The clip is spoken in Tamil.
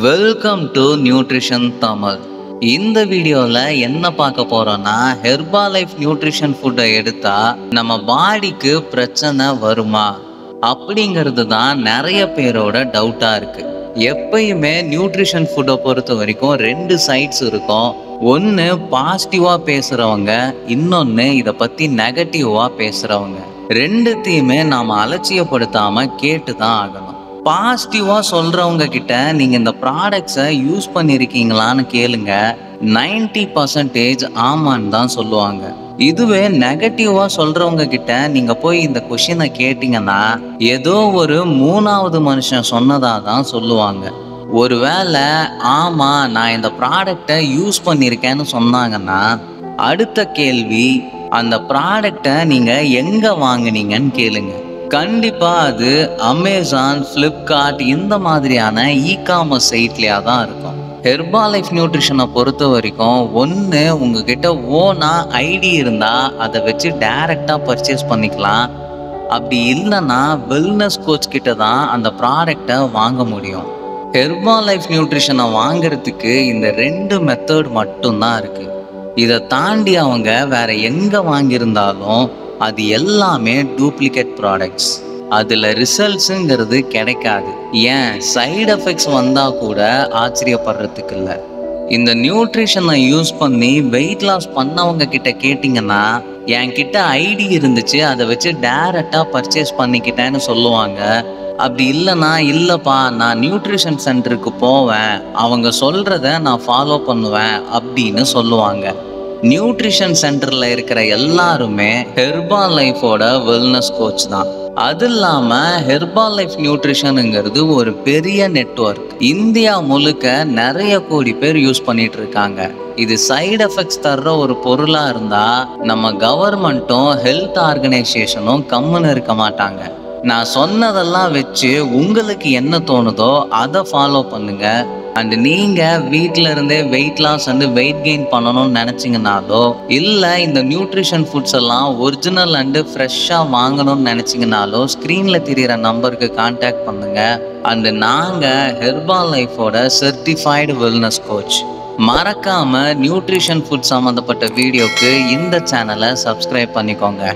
Welcome to nutrition Tamil. இந்த வீடியோவில் என்ன பார்க்க போகிறோன்னா, ஹெர்பாலைஃப் நியூட்ரிஷன் ஃபுட்டை எடுத்தால் நம்ம பாடிக்கு பிரச்சனை வருமா அப்படிங்கிறது தான் நிறைய பேரோட டவுட்டாக இருக்குது. எப்பயுமே நியூட்ரிஷன் ஃபுட்டை பொறுத்த வரைக்கும் ரெண்டு சைட்ஸ் இருக்கும். ஒன்று பாசிட்டிவாக பேசுகிறவங்க, இன்னொன்று இதை பற்றி நெகட்டிவாக பேசுகிறவங்க. ரெண்டுத்தையுமே நாம் அலட்சியப்படுத்தாமல் கேட்டு தான் ஆகணும். பாசிட்டிவாக சொல்கிறவங்க கிட்ட நீங்கள் இந்த ப்ராடக்ட்ஸை யூஸ் பண்ணியிருக்கீங்களான்னு கேளுங்க, 90% ஆமான்னு தான் சொல்லுவாங்க. இதுவே நெகட்டிவாக சொல்கிறவங்க கிட்ட நீங்கள் போய் இந்த கொஷினை கேட்டிங்கன்னா ஏதோ ஒரு மூணாவது மனுஷன் சொன்னதாக தான் சொல்லுவாங்க. ஒருவேளை ஆமாம் நான் இந்த ப்ராடக்டை யூஸ் பண்ணியிருக்கேன்னு சொன்னாங்கன்னா, அடுத்த கேள்வி அந்த ப்ராடக்டை நீங்கள் எங்கே வாங்கினீங்கன்னு கேளுங்க. கண்டிப்பாக அது அமேசான், ஃப்ளிப்கார்ட் இந்த மாதிரியான இ-காமர்ஸ் சைட்லேயே தான் இருக்கும். ஹெர்பாலைஃப் நியூட்ரிஷனை பொறுத்த வரைக்கும் ஒன்று உங்ககிட்ட ஓனாக ஐடி இருந்தால் அதை வச்சு டைரெக்டாக பர்ச்சேஸ் பண்ணிக்கலாம். அப்படி இல்லைன்னா வெல்னஸ் கோச் கிட்ட தான் அந்த ப்ராடக்டை வாங்க முடியும். ஹெர்பாலைஃப் நியூட்ரிஷனை வாங்கிறதுக்கு இந்த ரெண்டு மெத்தட் மட்டும்தான் இருக்குது. இதை தாண்டி அவங்க வேற எங்கே வாங்கியிருந்தாலும் அது எல்லாமே டூப்ளிகேட் ப்ராடக்ட்ஸ். அதில் ரிசல்ட்ஸுங்கிறது கிடைக்காது. ஏன் சைடு எஃபெக்ட்ஸ் வந்தால் கூட ஆச்சரியப்படுறதுக்கு இல்லை. இந்த நியூட்ரிஷனை யூஸ் பண்ணி வெயிட் லாஸ் பண்ணவங்க கிட்ட கேட்டிங்கன்னா, என்கிட்ட ஐடி இருந்துச்சு அதை வச்சு டைரெக்டாக பர்ச்சேஸ் பண்ணிக்கிட்டேன்னு சொல்லுவாங்க. அப்படி இல்லைன்னா இல்லைப்பா நான் நியூட்ரிஷன் சென்டருக்கு போவேன், அவங்க சொல்கிறத நான் ஃபாலோ பண்ணுவேன் அப்படின்னு சொல்லுவாங்க. நியூட்ரிஷன் சென்டரில் இருக்கிற எல்லாருமே ஹெர்பாலைஃபோட வெல்னஸ் கோச் தான். அது இல்லாமல் ஹெர்பாலைஃப் நியூட்ரிஷனுங்கிறது ஒரு பெரிய நெட்வொர்க். இந்தியா முழுக்க நிறைய கோடி பேர் யூஸ் பண்ணிட்டு இருக்காங்க. இது சைடு எஃபெக்ட்ஸ் தர்ற ஒரு பொருளாக இருந்தால் நம்ம கவர்மெண்ட்டும் ஹெல்த் ஆர்கனைசேஷனும் கம்முன்னு இருக்க மாட்டாங்க. நான் சொன்னதெல்லாம் வச்சு உங்களுக்கு என்ன தோணுதோ அதை ஃபாலோ பண்ணுங்க. அண்ட் நீங்கள் வீட்டில் இருந்தே weight loss and weight gain பண்ணணும்னு நினச்சிங்கனாலோ, இல்லை இந்த நியூட்ரிஷன் ஃபுட்ஸ் எல்லாம் ஒரிஜினல் அண்டு ஃப்ரெஷ்ஷாக வாங்கணும்னு நினச்சிங்கனாலோ ஸ்க்ரீனில் தெரிகிற நம்பருக்கு கான்டாக்ட் பண்ணுங்கள். அண்டு நாங்கள் ஹெர்பாலைஃபோட சர்டிஃபைடு வெல்னஸ் கோச். மறக்காமல் நியூட்ரிஷன் ஃபுட் சம்மந்தப்பட்ட வீடியோக்கு இந்த சேனலை சப்ஸ்கிரைப் பண்ணிக்கோங்க.